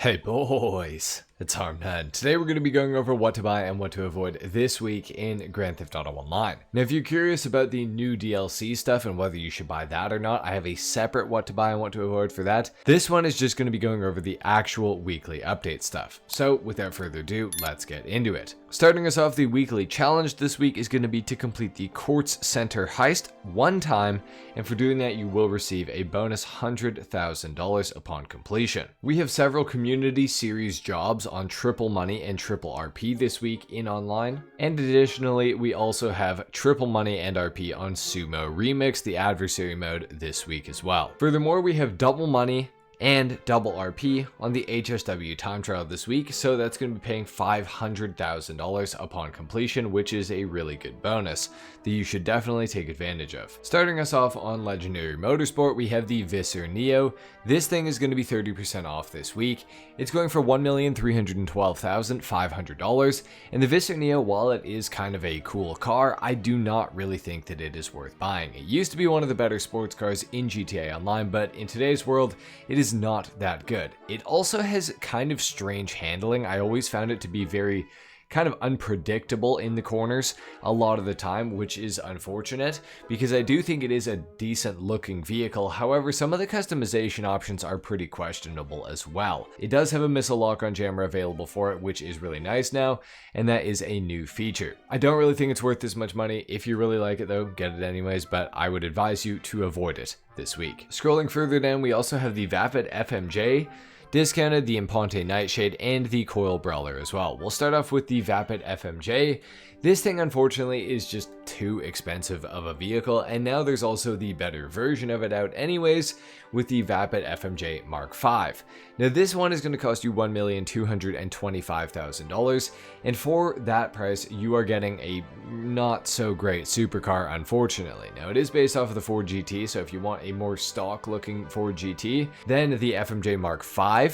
Hey boys, it's HarmNone. Today we're going to be going over what to buy and what to avoid this week in Grand Theft Auto Online. Now if you're curious about the new DLC stuff and whether you should buy that or not, I have a separate what to buy and what to avoid for that. This one is just going to be going over the actual weekly update stuff. So without further ado, let's get into it. Starting us off, the weekly challenge this week is going to be to complete the Quartz Center heist one time, and for doing that you will receive a bonus $100,000 upon completion. We have several community series jobs on triple money and triple RP this week in online, and additionally we also have triple money and RP on Sumo Remix, the adversary mode, this week as well. Furthermore, we have double money and double RP on the HSW time trial this week, so that's going to be paying $500,000 upon completion, which is a really good bonus that you should definitely take advantage of. Starting us off on Legendary Motorsport, we have the Visser Neo. This thing is going to be 30% off this week. It's going for $1,312,500, and the Visser Neo, while it is kind of a cool car, I do not really think that it is worth buying. It used to be one of the better sports cars in GTA Online, but in today's world, it is not that good. It also has kind of strange handling. I always found it to be very kind of unpredictable in the corners a lot of the time, which is unfortunate because I do think it is a decent looking vehicle. However, some of the customization options are pretty questionable as well. It does have a missile lock-on jammer available for it, which is really nice now, and that is a new feature. I don't really think it's worth this much money. If you really like it though, get it anyways, but I would advise you to avoid it this week. Scrolling further down, we also have the Vapid FMJ, discounted, the Imponte Nightshade, and the Coil Brawler as well. We'll start off with the Vapid FMJ. This thing unfortunately is just too expensive of a vehicle, and now there's also the better version of it out anyways with the Vapid FMJ Mark V. Now this one is going to cost you $1,225,000, and for that price you are getting a not so great supercar, unfortunately. Now it is based off of the Ford GT, so if you want a more stock looking Ford GT than the FMJ Mark V,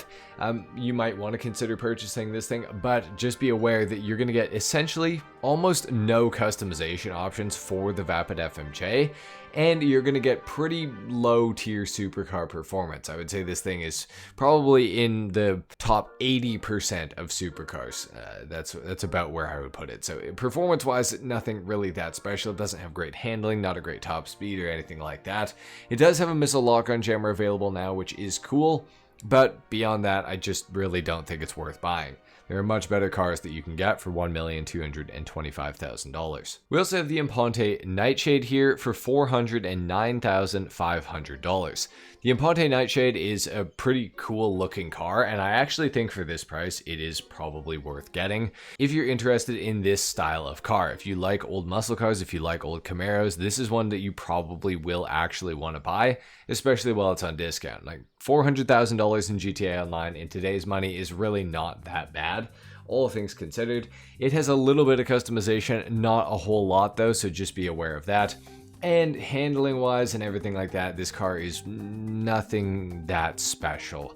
you might want to consider purchasing this thing, but just be aware that you're going to get essentially almost no customization options for the Vapid FMJ, and you're going to get pretty low tier supercar performance. I would say this thing is probably in the top 80% of supercars. That's about where I would put it. So performance wise, nothing really that special. It doesn't have great handling, not a great top speed or anything like that. It does have a missile lock-on jammer available now, which is cool, but beyond that, I just really don't think it's worth buying. There are much better cars that you can get for $1,225,000. We also have the Imponte Nightshade here for $409,500. The Imponte Nightshade is a pretty cool looking car, and I actually think for this price it is probably worth getting if you're interested in this style of car. If you like old muscle cars, if you like old Camaros, this is one that you probably will actually want to buy, especially while it's on discount. Like $400,000 in GTA Online in today's money is really not that bad, all things considered. It has a little bit of customization, not a whole lot though, so just be aware of that. And handling wise and everything like that, this car is nothing that special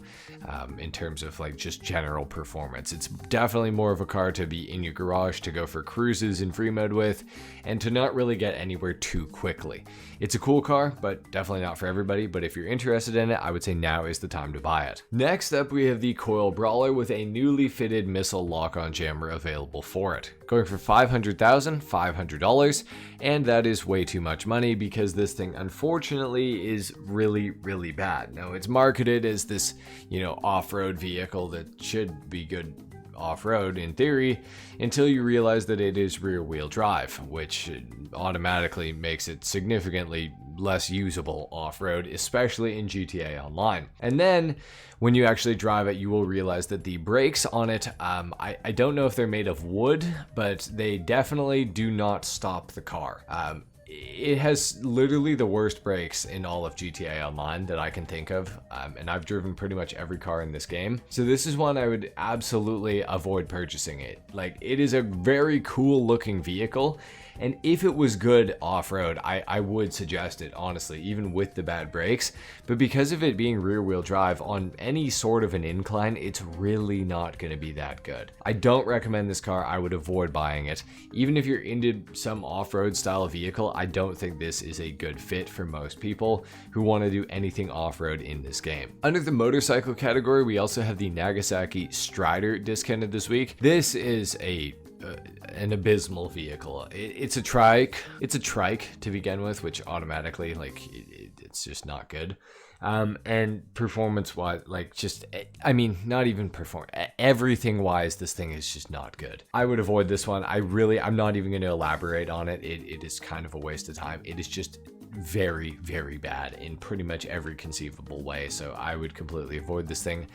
in terms of like just general performance. It's definitely more of a car to be in your garage, to go for cruises in free mode with, and to not really get anywhere too quickly. It's a cool car, but definitely not for everybody. But if you're interested in it, I would say now is the time to buy it. Next up, we have the Coil Brawler with a newly fitted missile lock-on jammer available for it, going for $500,500, and that is way too much money because this thing unfortunately is really bad. Now it's marketed as this, off-road vehicle that should be good off-road in theory, until you realize that it is rear-wheel drive, which automatically makes it significantly less usable off-road, especially in GTA Online. And then when you actually drive it, you will realize that the brakes on it, I don't know if they're made of wood, but they definitely do not stop the car. It has literally the worst brakes in all of GTA Online that I can think of, and I've driven pretty much every car in this game. So this is one I would absolutely avoid purchasing it. Like, it is a very cool looking vehicle, and if it was good off-road, I would suggest it, honestly, even with the bad brakes. But because of it being rear-wheel drive on any sort of an incline, it's really not going to be that good. I don't recommend this car. I would avoid buying it. Even if you're into some off-road style vehicle, I don't think this is a good fit for most people who want to do anything off-road in this game. Under the motorcycle category, we also have the Nagasaki Strider discounted this week. This is an abysmal vehicle. It's a trike. It's a trike to begin with, which automatically, like, it's just not good. And performance wise, like, just, I mean, not even everything wise, this thing is just not good. I would avoid this one. I'm not even going to elaborate on it. It is kind of a waste of time. It is just very, very bad in pretty much every conceivable way. So I would completely avoid this thing.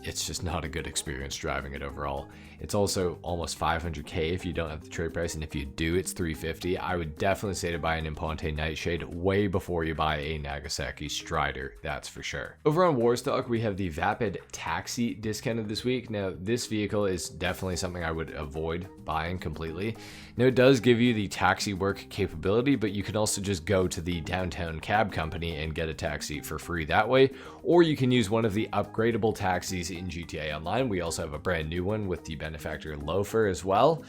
It's just not a good experience driving it overall. It's also almost 500k if you don't have the trade price, and if you do, it's 350. I would definitely say to buy an Imponte Nightshade way before you buy a Nagasaki Strider, that's for sure. Over on Warstock, we have the Vapid Taxi discounted this week. Now, this vehicle is definitely something I would avoid buying completely. Now, it does give you the taxi work capability, but you can also just go to the downtown cab company and get a taxi for free that way, or you can use one of the upgradable taxis in GTA Online. We also have a brand new one with the benefactor Loafer as well.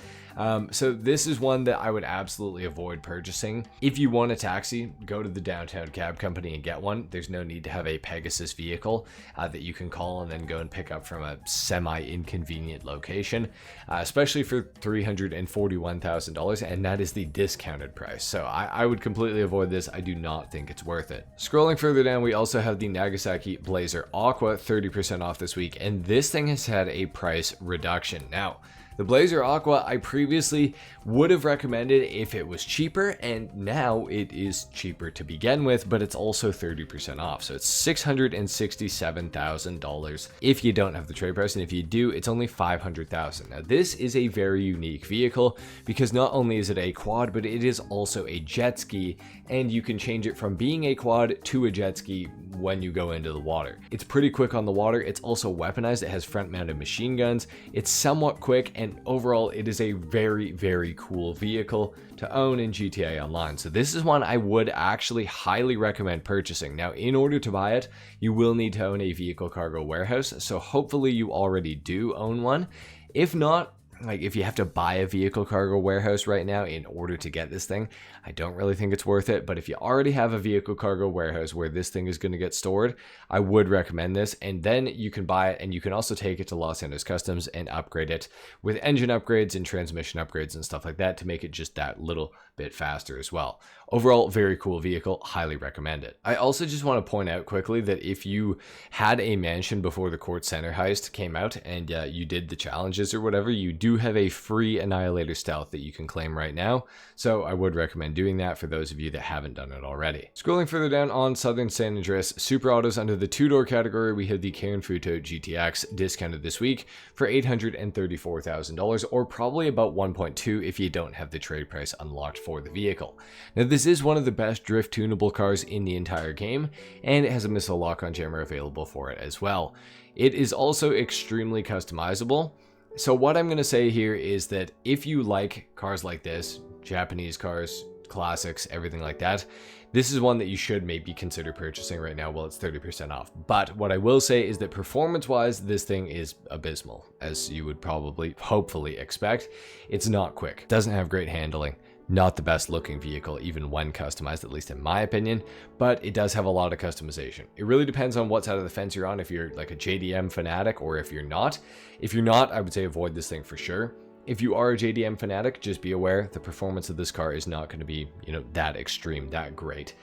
So this is one that I would absolutely avoid purchasing. If you want a taxi, go to the downtown cab company and get one. There's no need to have a Pegasus vehicle that you can call and then go and pick up from a semi-inconvenient location, especially for $341,000, and that is the discounted price. So I would completely avoid this. I do not think it's worth it. Scrolling further down, we also have the Nagasaki Blazer Aqua, 30% off this week, and this thing has had a price reduction. Now, the Blazer Aqua I previously would have recommended if it was cheaper, and now it is cheaper to begin with, but it's also 30% off. So it's $667,000 if you don't have the trade price, and if you do, it's only $500,000. Now, this is a very unique vehicle because not only is it a quad, but it is also a jet ski, and you can change it from being a quad to a jet ski when you go into the water. It's pretty quick on the water. It's also weaponized. It has front-mounted machine guns. It's somewhat quick, and overall, it is a very, very cool vehicle to own in GTA Online. So this is one I would actually highly recommend purchasing. Now, in order to buy it, you will need to own a vehicle cargo warehouse. So hopefully you already do own one. If not, like, if you have to buy a vehicle cargo warehouse right now in order to get this thing, I don't really think it's worth it. But if you already have a vehicle cargo warehouse where this thing is going to get stored, I would recommend this. And then you can buy it, and you can also take it to Los Angeles Customs and upgrade it with engine upgrades and transmission upgrades and stuff like that to make it just that little bit faster as well. Overall, very cool vehicle, highly recommend it. I also just want to point out quickly that if you had a mansion before the Court Center heist came out and you did the challenges or whatever, you do have a free Annihilator Stealth that you can claim right now. So I would recommend doing that for those of you that haven't done it already. Scrolling further down on Southern San Andreas Super Autos, under the two-door category, we have the Karen Futo GTX discounted this week for $834,000, or probably about 1.2 if you don't have the trade price unlocked for the vehicle. Now, this is one of the best drift tunable cars in the entire game, and it has a missile lock-on jammer available for it as well. It is also extremely customizable. So what I'm going to say here is that if you like cars like this, Japanese cars, classics, everything like that, this is one that you should maybe consider purchasing right now while it's 30% off. But what I will say is that performance-wise, this thing is abysmal, as you would probably, hopefully expect. It's not quick, doesn't have great handling, not the best looking vehicle, even when customized, at least in my opinion, but it does have a lot of customization. It really depends on what side of the fence you're on, if you're like a JDM fanatic or if you're not. If you're not, I would say avoid this thing for sure. If you are a JDM fanatic, just be aware the performance of this car is not going to be, that extreme, that great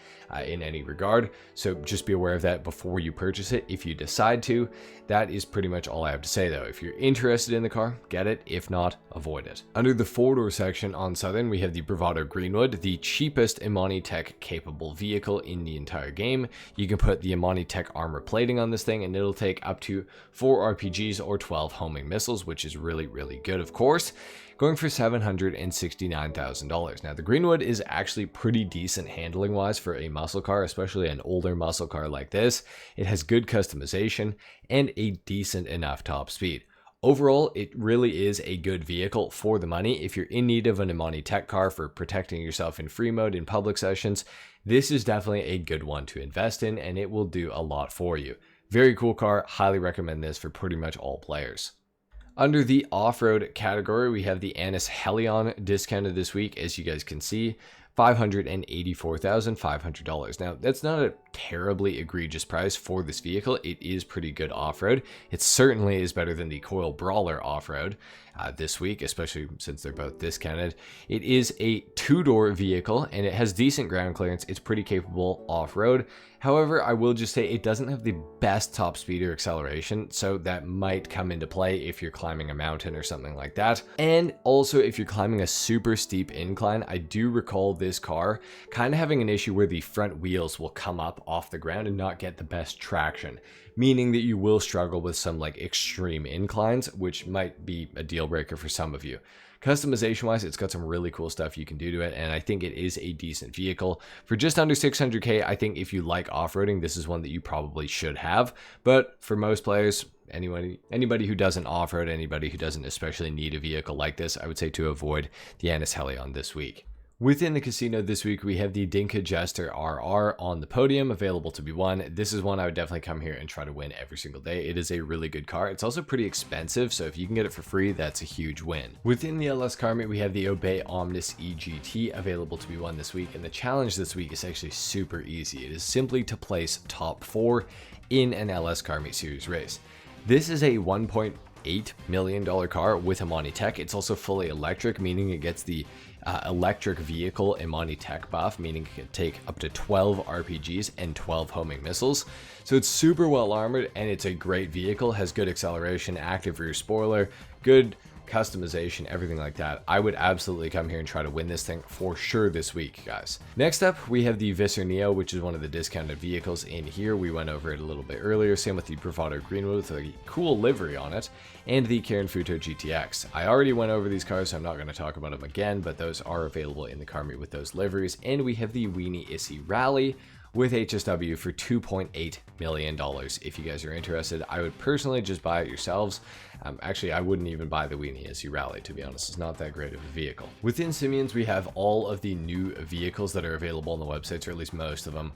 in any regard. So just be aware of that before you purchase it. If you decide to, that is pretty much all I have to say though. If you're interested in the car, get it. If not, avoid it. Under the four-door section on Southern, we have the Bravado Greenwood, the cheapest Imani Tech capable vehicle in the entire game. You can put the Imani Tech armor plating on this thing, and it'll take up to 4 RPGs or 12 homing missiles, which is really, really good, of course, going for $769,000. Now, the Greenwood is actually pretty decent handling wise for a muscle car, especially an older muscle car like this. It has good customization and a decent enough top speed. Overall, it really is a good vehicle for the money. If you're in need of an Imani Tech car for protecting yourself in free mode in public sessions, this is definitely a good one to invest in, and it will do a lot for you. Very cool car, highly recommend this for pretty much all players. Under the off-road category, we have the Annis Helion discounted this week, as you guys can see, $584,500. Now, that's not a terribly egregious price for this vehicle. It is pretty good off-road. It certainly is better than the Coil Brawler off-road this week, especially since they're both discounted. It is a two-door vehicle and it has decent ground clearance. It's pretty capable off-road. However, I will just say it doesn't have the best top speed or acceleration, so that might come into play if you're climbing a mountain or something like that. And also, if you're climbing a super steep incline, I do recall this car kind of having an issue where the front wheels will come up off the ground and not get the best traction, meaning that you will struggle with some like extreme inclines, which might be a deal breaker for some of you. Customization wise, it's got some really cool stuff you can do to it, and I think it is a decent vehicle. For just under 600k, I think if you like off-roading, this is one that you probably should have. But for most players, anybody who doesn't off-road, anybody who doesn't especially need a vehicle like this, I would say to avoid the Annis Helion this week. Within the casino this week, we have the Dinka Jester RR on the podium, available to be won. This is one I would definitely come here and try to win every single day. It is a really good car. It's also pretty expensive, so if you can get it for free, that's a huge win. Within the LS car meet, we have the Obey Omnis EGT available to be won this week, and the challenge this week is actually super easy. It is simply to place top 4 in an LS car meet series race. This is a $1.8 million car with Imani Tech. It's also fully electric, meaning it gets the electric vehicle Imani Tech buff, meaning it can take up to 12 RPGs and 12 homing missiles. So it's super well armored and it's a great vehicle, has good acceleration, active rear spoiler, good customization, everything like that. I would absolutely come here and try to win this thing for sure this week, guys. Next up, we have the Visser Neo, which is one of the discounted vehicles in here. We went over it a little bit earlier. Same with the Bravado Greenwood with a cool livery on it, and the Karen Futo GTX. I already went over these cars, so I'm not going to talk about them again, but those are available in the car meet with those liveries. And we have the Weenie Issy Rally with HSW for $2.8 million. If you guys are interested, I would personally just buy it yourselves. Actually, I wouldn't even buy the Weenie Issy Rally, to be honest. It's not that great of a vehicle. Within Simeon's, we have all of the new vehicles that are available on the websites, or at least most of them.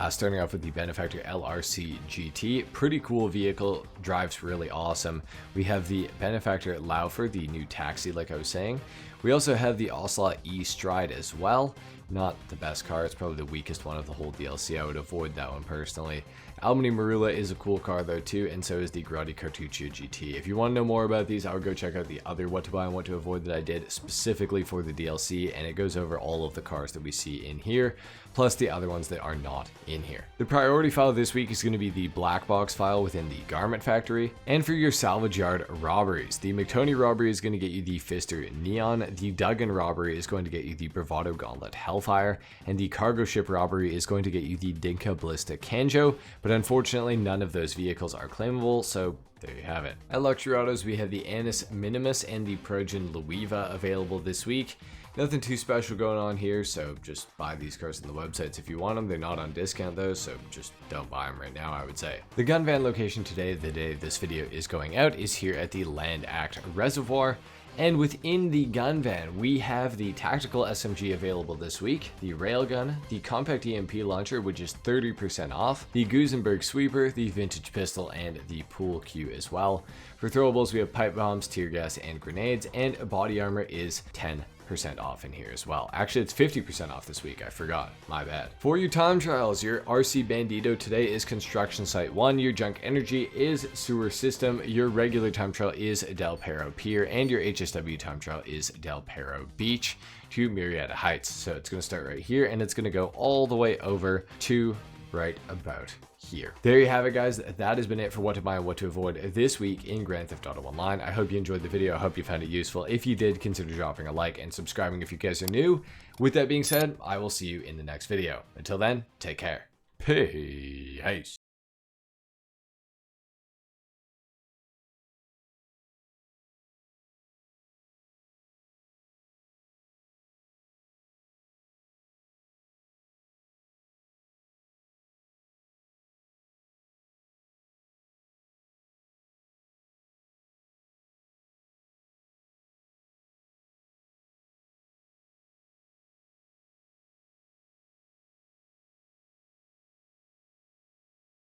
Starting off with the Benefactor LRC GT. Pretty cool vehicle, drives really awesome. We have the Benefactor Laufer, the new taxi, like I was saying. We also have the Ocelot E-Stride as well. Not the best car, it's probably the weakest one of the whole DLC. I would avoid that one personally. Albany Marula is a cool car though too, and so is the Grotti Cartuccio GT. If you want to know more about these, I would go check out the other what to buy and what to avoid that I did specifically for the DLC, and it goes over all of the cars that we see in here, plus the other ones that are not in here. The priority file this week is going to be the black box file within the Garment Factory. And for your salvage yard robberies, the McTony robbery is going to get you the Fister Neon, the Duggan robbery is going to get you the Bravado Gauntlet Hellfire, and the cargo ship robbery is going to get you the Dinka Ballista Kanjo, but unfortunately none of those vehicles are claimable, so there you have it. At Luxury Autos, we have the Annis Minimus and the Progen Luiva available this week. Nothing too special going on here, so just buy these cars on the websites if you want them. They're not on discount though, so just don't buy them right now, I would say. The gun van location today, the day this video is going out, is here at the Land Act Reservoir. And within the gun van, we have the tactical SMG available this week, the railgun, the compact EMP launcher, which is 30% off, the Gusenberg sweeper, the vintage pistol, and the pool cue as well. For throwables, we have pipe bombs, tear gas, and grenades, and body armor is 10% off in here as well. Actually, it's 50% off this week. I forgot. My bad. For your time trials, your RC Bandito today is Construction Site 1, your Junk Energy is Sewer System, your regular time trial is Del Perro Pier, and your HSW time trial is Del Perro Beach to Murrieta Heights. So it's going to start right here, and it's going to go all the way over to right about here. There you have it, guys. That has been it for what to buy and what to avoid this week in Grand Theft Auto Online. I hope you enjoyed the video. I hope you found it useful. If you did, consider dropping a like and subscribing if you guys are new. With that being said, I will see you in the next video. Until then, take care. Peace.